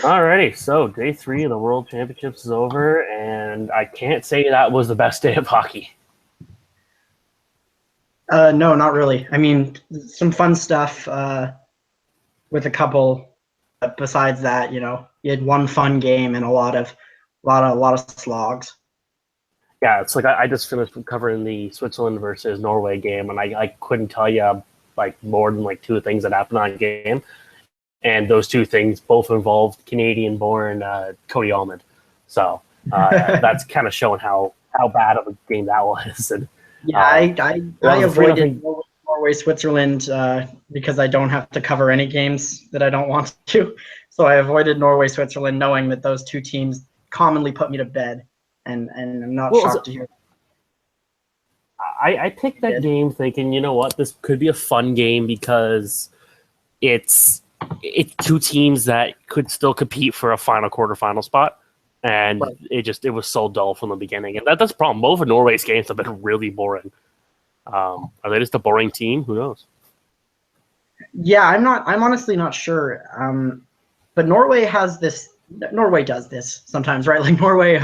Alrighty, so day 3 of the World Championships is over, and I can't say that was the best day of hockey. No, not really. I mean, some fun stuff with a couple. But besides that, you had one fun game and a lot of slogs. Yeah, it's like I just finished covering the Switzerland versus Norway game, and I couldn't tell you like more than like 2 things that happened on the game, and those 2 things both involved Canadian-born Cody Almond. So that's kind of showing how bad of a game that was. And Yeah, I avoided Norway, Switzerland because I don't have to cover any games that I don't want to. So I avoided Norway, Switzerland, knowing that those 2 teams commonly put me to bed, and I'm not shocked to hear. I picked that game thinking, you know what, this could be a fun game because it's 2 teams that could still compete for a final quarterfinal spot. And right. it was so dull from the beginning. And that's the problem. Both of Norway's games have been really boring. Are they just a boring team? Who knows? Yeah, I'm honestly not sure. But Norway does this sometimes, right? Like Norway,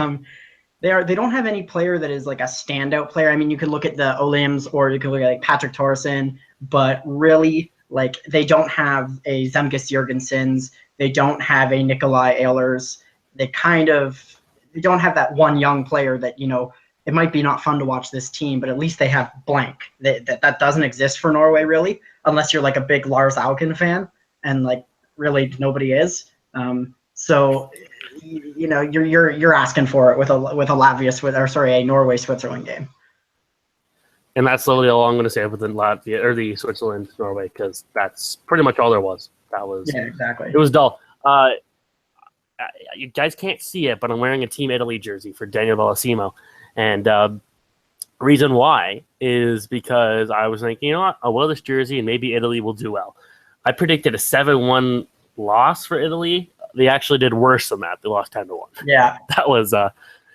they don't have any player that is like a standout player. I mean, you could look at the Olims or you could look at like Patrick Thoresen, but really, like they don't have a Zemgus Jorgensens, they don't have a Nikolai Ehlers. They don't have that one young player that, it might be not fun to watch this team, but at least they have blank. That doesn't exist for Norway, really, unless you're like a big Lars Auken fan, and like really nobody is. So, you're asking for it with a Norway Switzerland game. And that's literally all I'm going to say with the Latvia or the Switzerland Norway, because that's pretty much all there was. Exactly. It was dull. You guys can't see it, but I'm wearing a Team Italy jersey for Daniel Bellissimo. And reason why is because I was thinking, you know what, I'll wear this jersey and maybe Italy will do well. I predicted a 7-1 loss for Italy. They actually did worse than that. They lost 10-1. Yeah. That was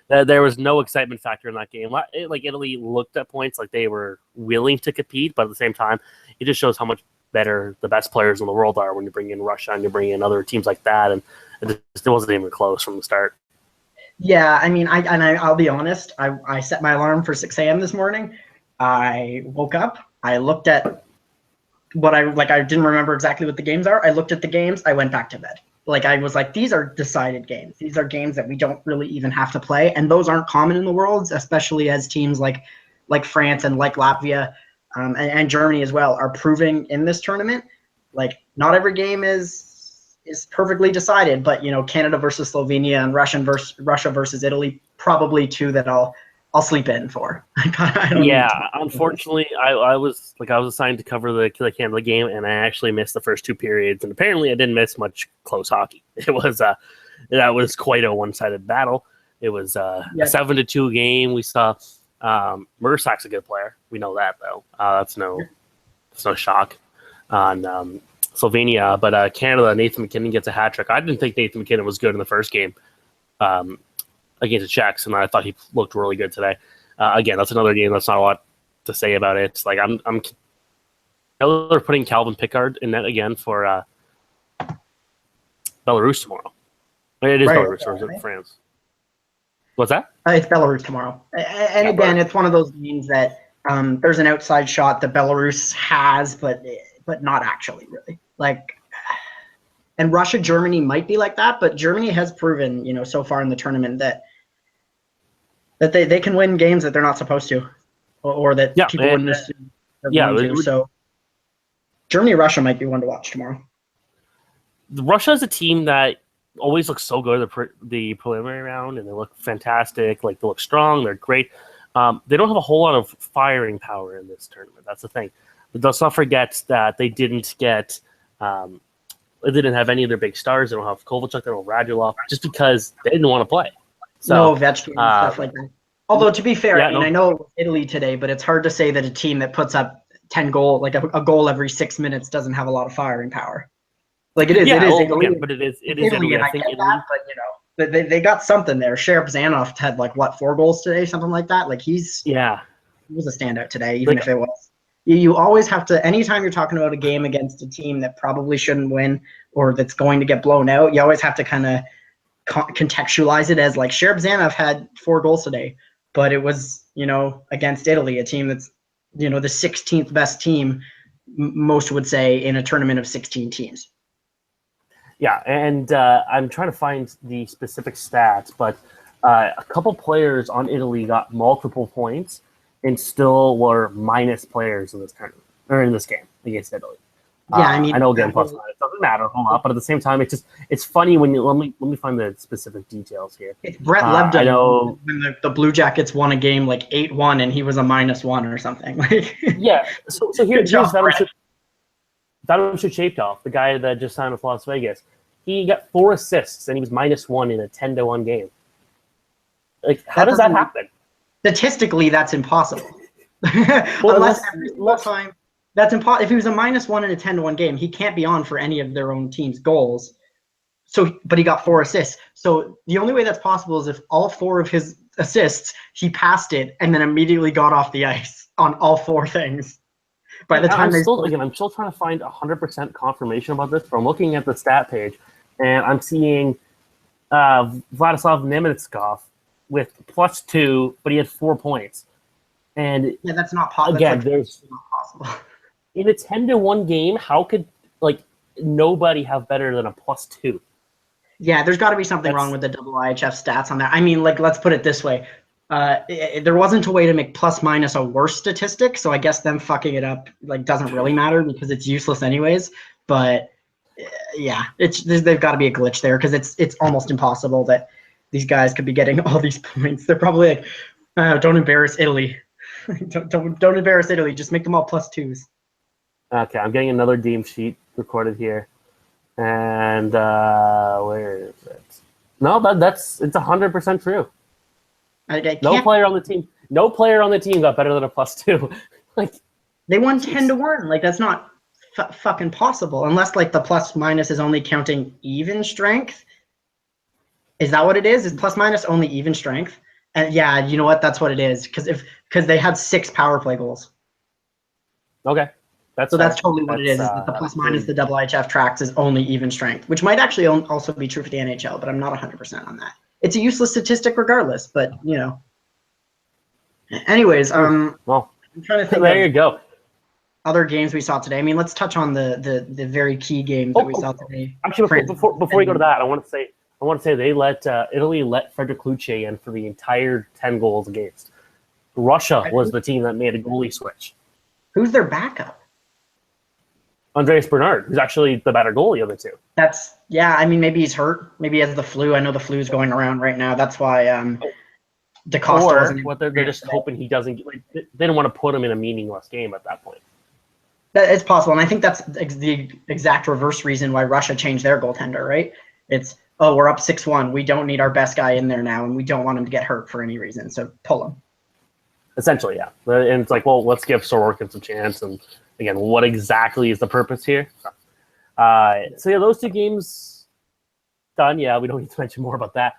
there was no excitement factor in that game. Like Italy looked at points like they were willing to compete, but at the same time, it just shows how much better the best players in the world are when you bring in Russia and you bring in other teams like that. And it wasn't even close from the start. Yeah, I mean, I'll be honest. I set my alarm for 6 a.m. this morning. I woke up. I looked at I didn't remember exactly what the games are. I looked at the games. I went back to bed. Like I was like, these are decided games. These are games that we don't really even have to play, and those aren't common in the world, especially as teams like France and like Latvia and Germany as well are proving in this tournament. Like not every game is perfectly decided, but Canada versus Slovenia and Russia versus Italy, probably 2 that I'll sleep in for. Unfortunately, I was assigned to cover the Canada game, and I actually missed the first 2 periods, and apparently I didn't miss much close hockey. It was that was quite a one-sided battle. It was a 7-2 game. We saw Mersak's a good player. We know that though. That's no shock on Slovenia, but Canada, Nathan McKinnon gets a hat trick. I didn't think Nathan McKinnon was good in the first game against the Czechs, and I thought he looked really good today. Again, that's another game that's not a lot to say about it. It's like they're putting Calvin Pickard in net again for Belarus tomorrow. It is right, Belarus, or is it France? What's that? It's Belarus tomorrow. And again, it's one of those games that there's an outside shot that Belarus has, but not actually really. And Russia, Germany might be like that, but Germany has proven, so far in the tournament that they can win games that they're not supposed to, or that people wouldn't assume they're going to. So Germany, Russia might be one to watch tomorrow. Russia is a team that always looks so good at the preliminary round, and they look fantastic. Like they look strong, they're great. They don't have a whole lot of firing power in this tournament. That's the thing. But let's not forget that they didn't get. They didn't have any of their big stars. They don't have Kovalchuk. They don't have Radulov, just because they didn't want to play. So, no Ovechkin and stuff like that. Although to be fair, I know Italy today, but it's hard to say that a team that puts up 10 goal, like a goal every 6 minutes, doesn't have a lot of firing power. Like it is Italy, but it is Italy. I think Italy, but they got something there. Sheriff Zanoff had 4 goals today, something like that. Like he was a standout today, even if it was You always have to, anytime you're talking about a game against a team that probably shouldn't win or that's going to get blown out, you always have to kind of contextualize it as like Sherab Zanov had 4 goals today, but it was, against Italy, a team that's, the 16th best team, most would say, in a tournament of 16 teams. Yeah, and I'm trying to find the specific stats, but a couple players on Italy got multiple points and still were minus players in this tournament or in this game against Italy. Yeah, I know again plus minus doesn't matter a whole lot, but at the same time, it's funny when you let me find the specific details here. It's Brett Lebda. I know when the Blue Jackets won a game like 8-1 and he was a -1 or something. Yeah, so here's Vadim Shaptov, the guy that just signed with Las Vegas. He got 4 assists and he was -1 in a 10-1 game. Like, how does that happen? Statistically, that's impossible. Unless every single time, that's impossible. If he was a -1 in a 10-1 game, he can't be on for any of their own team's goals. So, but he got 4 assists. So the only way that's possible is if all 4 of his assists, he passed it and then immediately got off the ice on all 4 things. By the time I'm still trying to find 100% confirmation about this. But I'm looking at the stat page, and I'm seeing Vladislav Nemetskov with +2, but he had 4 points. And yeah, that's not possible. Again, there's not possible. In a 10-1 game, how could nobody have better than a +2? Yeah, there's got to be something wrong with the IHF stats on that. I mean, let's put it this way. There wasn't a way to make plus-minus a worse statistic, so I guess them fucking it up doesn't really matter because it's useless anyways. But yeah, they've got to be a glitch there because it's almost impossible that these guys could be getting all these points. They're probably like, don't embarrass Italy. don't embarrass Italy. Just make them all +2s. Okay, I'm getting another game sheet recorded here, and where is it? No, it's 100% true. No player on the team got better than a +2. They won 10-1. That's not fucking possible unless the plus-minus is only counting even strength. Is that what it is? Is plus-minus only even strength? And yeah, you know what? That's what it is because they had 6 power play goals. Okay. That's totally what it is. Is that the plus-minus the IHF tracks is only even strength, which might actually also be true for the NHL, but I'm not 100% on that. It's a useless statistic regardless, but Anyways, well, I'm trying to think. There you go. Other games we saw today. I mean, let's touch on the very key games that we saw today. Actually, before we go to that, I want to say they let Italy let Frederic Luce in for the entire 10 goals against. Russia was the team that made a goalie switch. Who's their backup? Andreas Bernard, who's actually the better goalie of the two. I mean, maybe he's hurt. Maybe he has the flu. I know the flu's going around right now. That's why DaCosta wasn't. What they're just hoping he doesn't. They didn't want to put him in a meaningless game at that point. It's possible, and I think that's the exact reverse reason why Russia changed their goaltender. Right? It's we're up 6-1. We don't need our best guy in there now, and we don't want him to get hurt for any reason. So pull him. Essentially, yeah. And it's let's give Sorokin some chance. And again, what exactly is the purpose here? So yeah, those 2 games done. Yeah, we don't need to mention more about that.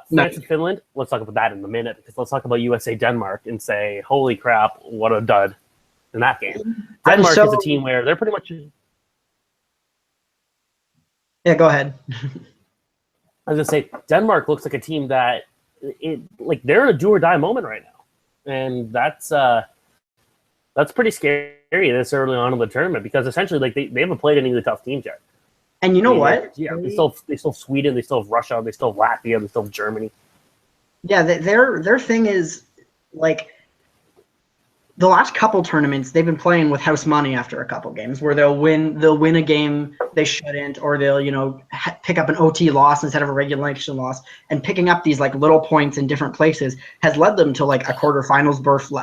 France and Finland, let's talk about that in a minute because let's talk about USA Denmark and say, holy crap, what a dud in that game. Denmark is a team where they're pretty much. Yeah, go ahead. I was gonna say Denmark looks like a team that they're in a do or die moment right now, and that's pretty scary this early on in the tournament because essentially they haven't played any of the tough teams yet. And you know what? Yeah, they still have Sweden, they still have Russia, they still have Latvia, they still have Germany. Yeah, their thing is the last couple tournaments they've been playing with house money after a couple games where they'll win a game they shouldn't, or they'll pick up an OT loss instead of a regulation loss, and picking up these little points in different places has led them to a quarterfinals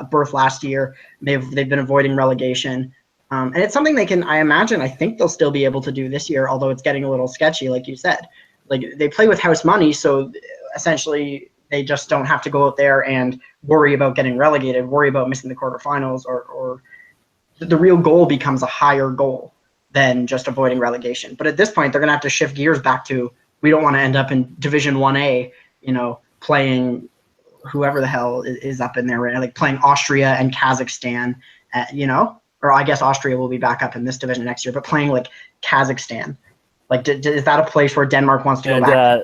berth last year. They've been avoiding relegation. And it's something I think they'll still be able to do this year, although it's getting a little sketchy, like you said. They play with house money, so essentially they just don't have to go out there and worry about getting relegated, worry about missing the quarterfinals, or the real goal becomes a higher goal than just avoiding relegation. But at this point, they're going to have to shift gears back to, we don't want to end up in Division 1A, playing whoever the hell is up in there, right? Playing Austria and Kazakhstan, or I guess Austria will be back up in this division next year, but playing like Kazakhstan. Like, is that a place where Denmark wants to go back?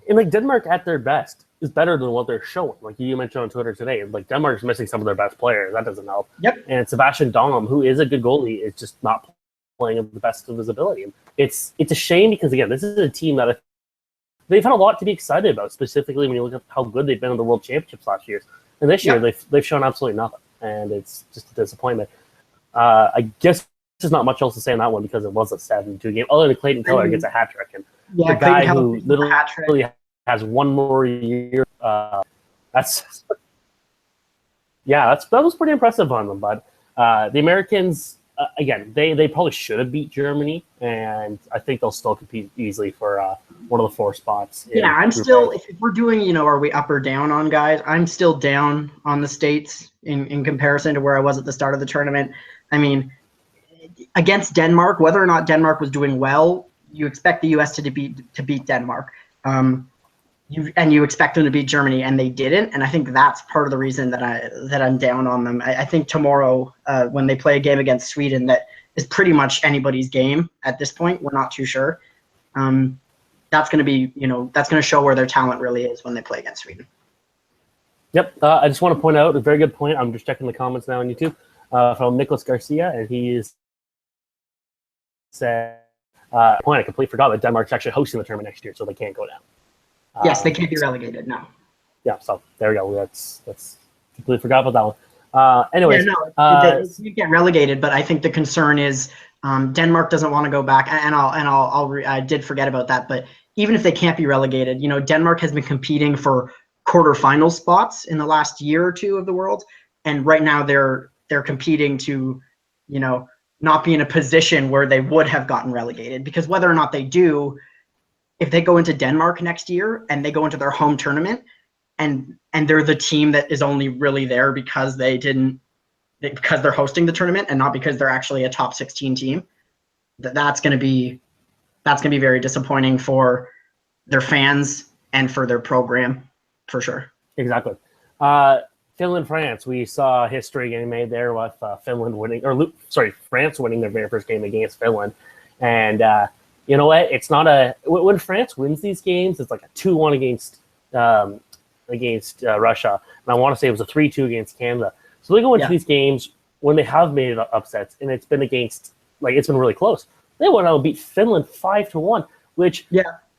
And like Denmark at their best is better than what they're showing. Like you mentioned on Twitter today, like Denmark's missing some of their best players. That doesn't help. Yep. And Sebastian Dom, who is a good goalie, is just not playing at the best of his ability. And it's a shame because, again, this is a team that they've had a lot to be excited about, specifically when you look at how good they've been in the World Championships last year. And this year, they've shown absolutely nothing. And it's just a disappointment. I guess there's not much else to say on that one because it was a 7-2 game. Other than Clayton Keller gets a hat trick. And the guy who literally has one more year. That was pretty impressive on them. But the Americans, again, they probably should have beat Germany, and I think they'll still compete easily for one of the 4 spots. Yeah, I'm still, if we're doing, are we up or down on guys? I'm still down on the States in comparison to where I was at the start of the tournament. I mean, against Denmark, whether or not Denmark was doing well, you expect the U.S. to beat Denmark. You expect them to beat Germany, and they didn't. And I think that's part of the reason that I'm down on them. I think tomorrow, when they play a game against Sweden, that is pretty much anybody's game at this point. We're not too sure. That's going to be, that's going to show where their talent really is when they play against Sweden. Yep. I just want to point out a very good point. I'm just checking the comments now on YouTube from Nicholas Garcia, and he said, point I completely forgot that Denmark's actually hosting the tournament next year, so they can't go down. Yes, they can't be relegated. No. Yeah, so there we go. That's completely forgot about that one. Anyways, you get relegated, but I think the concern is Denmark doesn't want to go back, and I did forget about that. But even if they can't be relegated, Denmark has been competing for quarterfinal spots in the last year or two of the World, and right now they're competing to, not be in a position where they would have gotten relegated, because whether or not they do. If they go into Denmark next year and they go into their home tournament and they're the team that is only really there because because they're hosting the tournament and not because they're actually a top 16 team, that's going to be very disappointing for their fans and for their program, for sure. Exactly. Finland, France, we saw history getting made there with France winning their very first game against Finland. And, you know what? It's not when France wins these games, it's like a 2-1 against Russia, and I want to say it was a 3-2 against Canada. So they go into these games when they have made upsets, and it's been it's been really close. They went out and beat Finland 5-1, which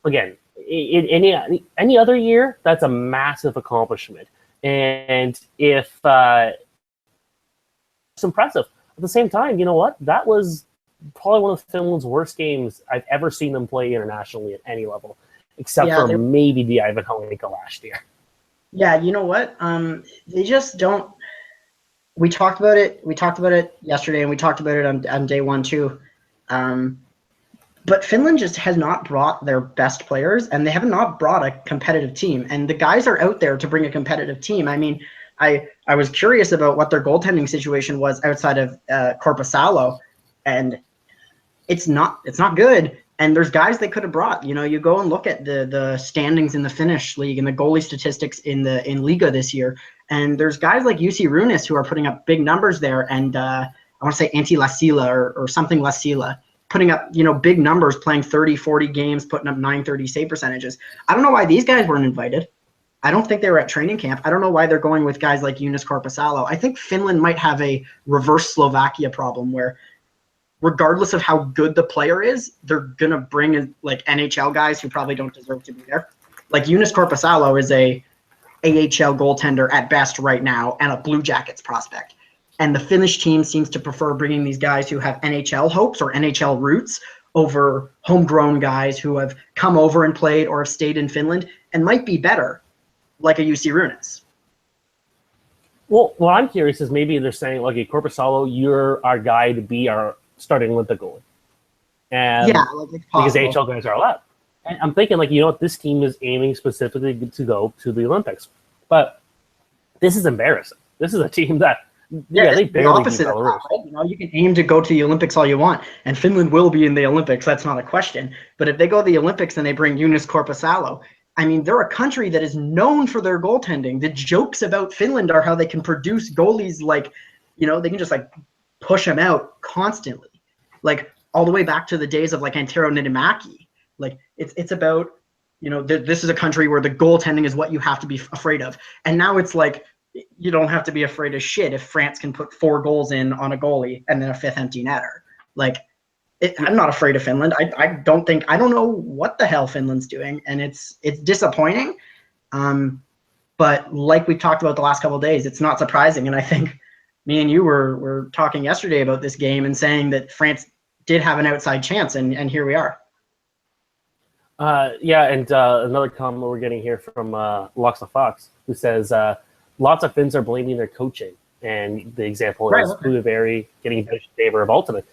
again, in any other year, that's a massive accomplishment, and if it's impressive. At the same time, you know what? That was probably one of Finland's worst games I've ever seen them play internationally at any level, except for maybe the Ivan Holinka last year. Yeah, you know what? They just don't. We talked about it. We talked about it yesterday, and we talked about it on day one too. But Finland just has not brought their best players, and they have not brought a competitive team. And the guys are out there to bring a competitive team. I mean, I was curious about what their goaltending situation was outside of Korpisalo, and it's not good. And there's guys they could have brought. You go and look at the standings in the Finnish league and the goalie statistics in Liga this year, and there's guys like Jussi Runes who are putting up big numbers there. And I want to say Antti Lassila or something Lassila, putting up big numbers, playing 30, 40 games, putting up 930 save percentages. I don't know why these guys weren't invited. I don't think they were at training camp. I don't know why they're going with guys like Joonas Korpisalo. I think Finland might have a reverse Slovakia problem where, regardless of how good the player is, they're going to bring in like NHL guys who probably don't deserve to be there. Like Joonas Korpisalo is a AHL goaltender at best right now and a Blue Jackets prospect. And the Finnish team seems to prefer bringing these guys who have NHL hopes or NHL roots over homegrown guys who have come over and played or have stayed in Finland and might be better, like a Jussi Runes. Well, what I'm curious is maybe they're saying, okay, Korpisalo, you're our guy to be our starting Olympic goalie. And because AHL guys are allowed. And I'm thinking, this team is aiming specifically to go to the Olympics. But this is embarrassing. This is a team that, they barely beat Belarus. Right? You can aim to go to the Olympics all you want, and Finland will be in the Olympics. That's not a question. But if they go to the Olympics and they bring Joonas Korpisalo, I mean, they're a country that is known for their goaltending. The jokes about Finland are how they can produce goalies like, they can just like push them out constantly, like all the way back to the days of like Antero Niittymaki. Like it's about, this is a country where the goaltending is what you have to be afraid of. And now it's like, you don't have to be afraid of shit if France can put 4 goals in on a goalie and then a 5th empty netter. Like, I'm not afraid of Finland. I don't know what the hell Finland's doing, and it's disappointing. But like we talked about the last couple of days, it's not surprising. And I think me and you were talking yesterday about this game and saying that France did have an outside chance, and here we are. Another comment we're getting here from Locks the Fox, who says lots of Finns are blaming their coaching, and the example is Pulivery getting benched in favor of Ultimate.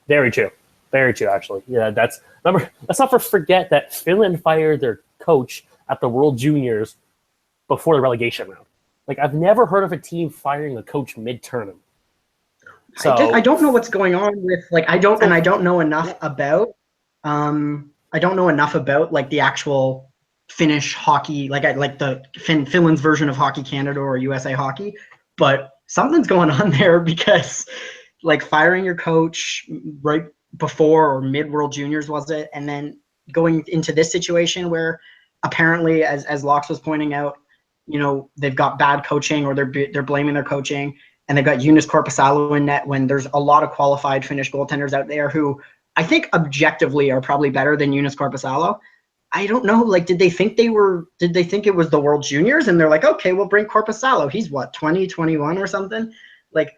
Very true. Very true, actually. Yeah, let's not forget that Finland fired their coach at the World Juniors before the relegation round. Like, I've never heard of a team firing a coach mid-tournament. So I don't know what's going on with I don't know enough about like the actual Finnish hockey, like the Finland's version of Hockey Canada or USA Hockey, but something's going on there because like firing your coach right before or mid World Juniors, was it, and then going into this situation where apparently, as Locks was pointing out, they've got bad coaching or they're blaming their coaching, and they've got Joonas Korpisalo in net when there's a lot of qualified Finnish goaltenders out there who I think objectively are probably better than Joonas Korpisalo. I don't know, like, did they think it was the World Juniors and they're like, okay, we'll bring Korpisalo. He's what, 20, 21 or something? Like,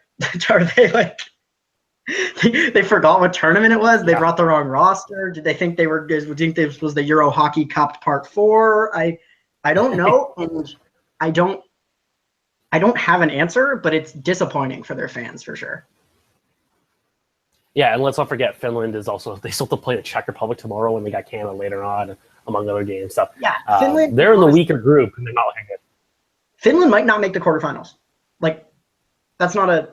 are they like, they forgot what tournament it was? They brought the wrong roster. Did they think this was the Euro Hockey Cup Part 4? I don't know, and I don't have an answer, but it's disappointing for their fans for sure. Yeah, and let's not forget Finland is also, they still have to play the Czech Republic tomorrow when they got Canada later on, among other games. So yeah, Finland, they're in the weaker group and they're not looking good. Finland might not make the quarterfinals. Like, that's not an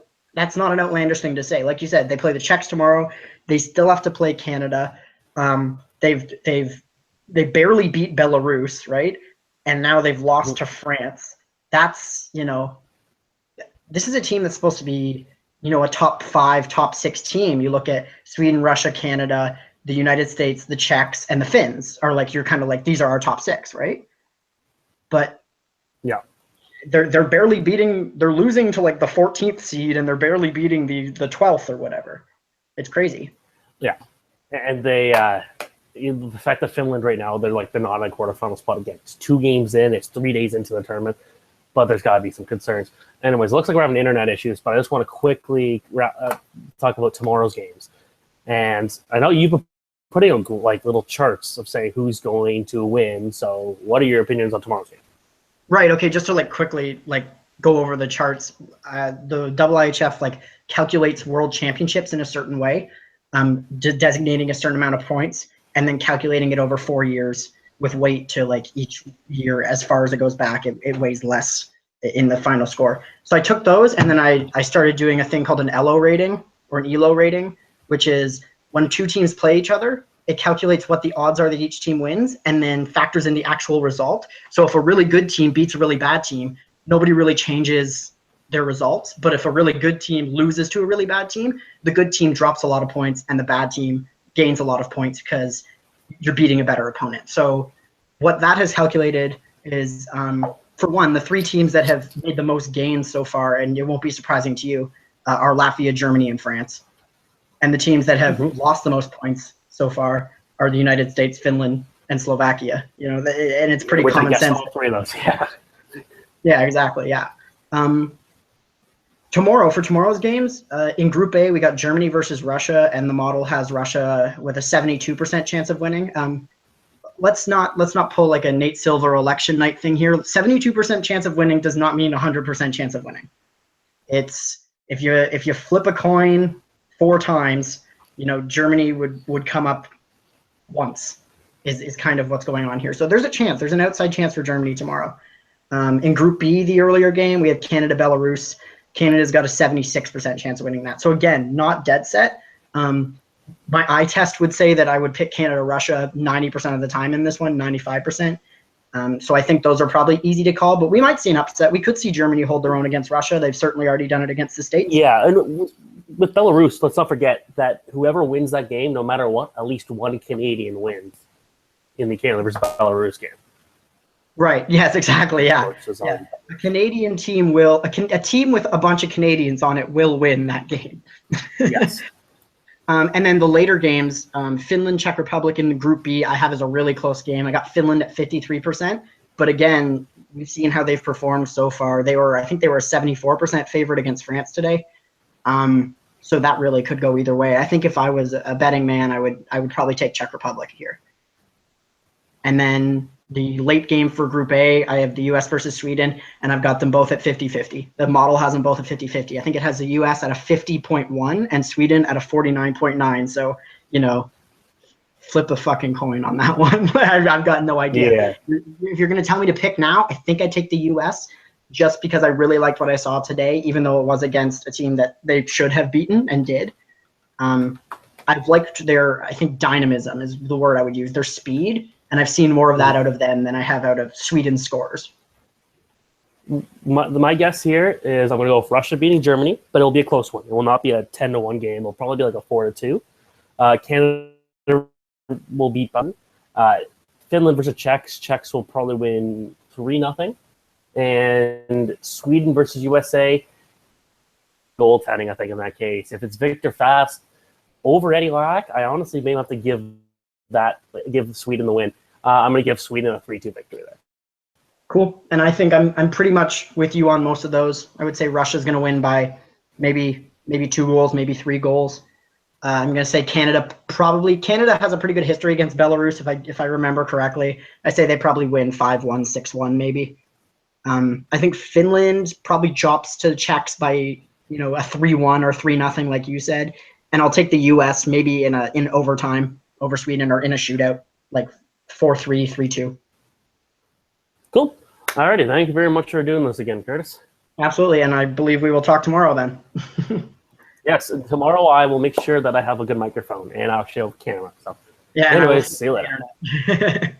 outlandish thing to say. Like you said, they play the Czechs tomorrow. They still have to play Canada. They barely beat Belarus, right? And now they've lost to France. That's, this is a team that's supposed to be, a top 5, top 6 team. You look at Sweden, Russia, Canada, the United States, the Czechs, and the Finns are like, you're kind of like, these are our top 6, right? But yeah, they're barely beating, they're losing to like the 14th seed, and they're barely beating the 12th or whatever. It's crazy. Yeah. And they, the fact that Finland right now, they're not in a quarterfinal spot again. It's 2 games in, it's 3 days into the tournament, but there's got to be some concerns. Anyways, it looks like we're having internet issues, but I just want to quickly talk about tomorrow's games. And I know you've been putting on like little charts of saying who's going to win. So what are your opinions on tomorrow's game? Right. Okay. Just to quickly go over the charts, the IIHF calculates world championships in a certain way, designating a certain amount of points and then calculating it over 4 years with weight to each year as far as it goes back. It weighs less in the final score. So I took those and then I started doing a thing called an ELO rating or an ELO rating, which is when 2 teams play each other, it calculates what the odds are that each team wins and then factors in the actual result. So if a really good team beats a really bad team, nobody really changes their results. But if a really good team loses to a really bad team, the good team drops a lot of points and the bad team gains a lot of points because you're beating a better opponent. So what that has calculated is, for one, the 3 teams that have made the most gains so far, and it won't be surprising to you, are Latvia, Germany, and France. And the teams that have lost the most points so far are the United States, Finland, and Slovakia. And it's pretty common sense. All 3 of those, yeah. Yeah, exactly. Yeah. For tomorrow's games, in Group A, we got Germany versus Russia, and the model has Russia with a 72% chance of winning. Let's not pull a Nate Silver election night thing here. 72% chance of winning does not mean 100% chance of winning. It's if you flip a coin 4 times, Germany would come up once. Is kind of what's going on here. So there's a chance. There's an outside chance for Germany tomorrow. In Group B, the earlier game, we have Canada, Belarus. Canada's got a 76% chance of winning that. So again, not dead set. My eye test would say that I would pick Canada, Russia 90% of the time in this one, 95%. So I think those are probably easy to call, but we might see an upset. We could see Germany hold their own against Russia. They've certainly already done it against the States. Yeah, and with Belarus, let's not forget that whoever wins that game, no matter what, at least one Canadian wins in the Canada versus Belarus game. Right. Yes, exactly. Yeah. Yeah. A Canadian team will, a team with a bunch of Canadians on it will win that game. Yes. And then the later games, Finland, Czech Republic in Group B, I have as a really close game. I got Finland at 53%. But again, we've seen how they've performed so far. I think they were a 74% favorite against France today. So that really could go either way. I think if I was a betting man, I would probably take Czech Republic here. And then the late game for Group A, I have the U.S. versus Sweden, and I've got them both at 50-50. The model has them both at 50-50. I think it has the U.S. at a 50.1 and Sweden at a 49.9. So, flip a fucking coin on that one. I've got no idea. Yeah. If you're going to tell me to pick now, I think I'd take the U.S. just because I really liked what I saw today, even though it was against a team that they should have beaten and did. I've liked their, I think dynamism is the word I would use, their speed. And I've seen more of that out of them than I have out of Sweden's scores. My guess here is I'm going to go with Russia beating Germany, but it'll be a close one. It will not be a 10-1 game. It'll probably be like a 4-2. Canada will beat Button. Finland versus Czechs. Czechs will probably win 3-0. And Sweden versus USA, goaltending, I think, in that case. If it's Victor Fast over Eddie Lack, I honestly may have to give Sweden the win. I'm going to give Sweden a 3-2 victory there. Cool. And I think I'm pretty much with you on most of those. I would say Russia's going to win by maybe 2 goals, maybe 3 goals. I'm going to say Canada has a pretty good history against Belarus, if I remember correctly. I say they probably win 5-1, 6-1 maybe. I think Finland probably drops to the Czechs by a 3-1 or 3-0 like you said. And I'll take the US maybe in overtime over Sweden or in a shootout, like 4-3, 3-2. Cool. All righty. Thank you very much for doing this again, Curtis. Absolutely. And I believe we will talk tomorrow then. Yes. And tomorrow I will make sure that I have a good microphone and I'll show camera. So, yeah. anyways, see you later.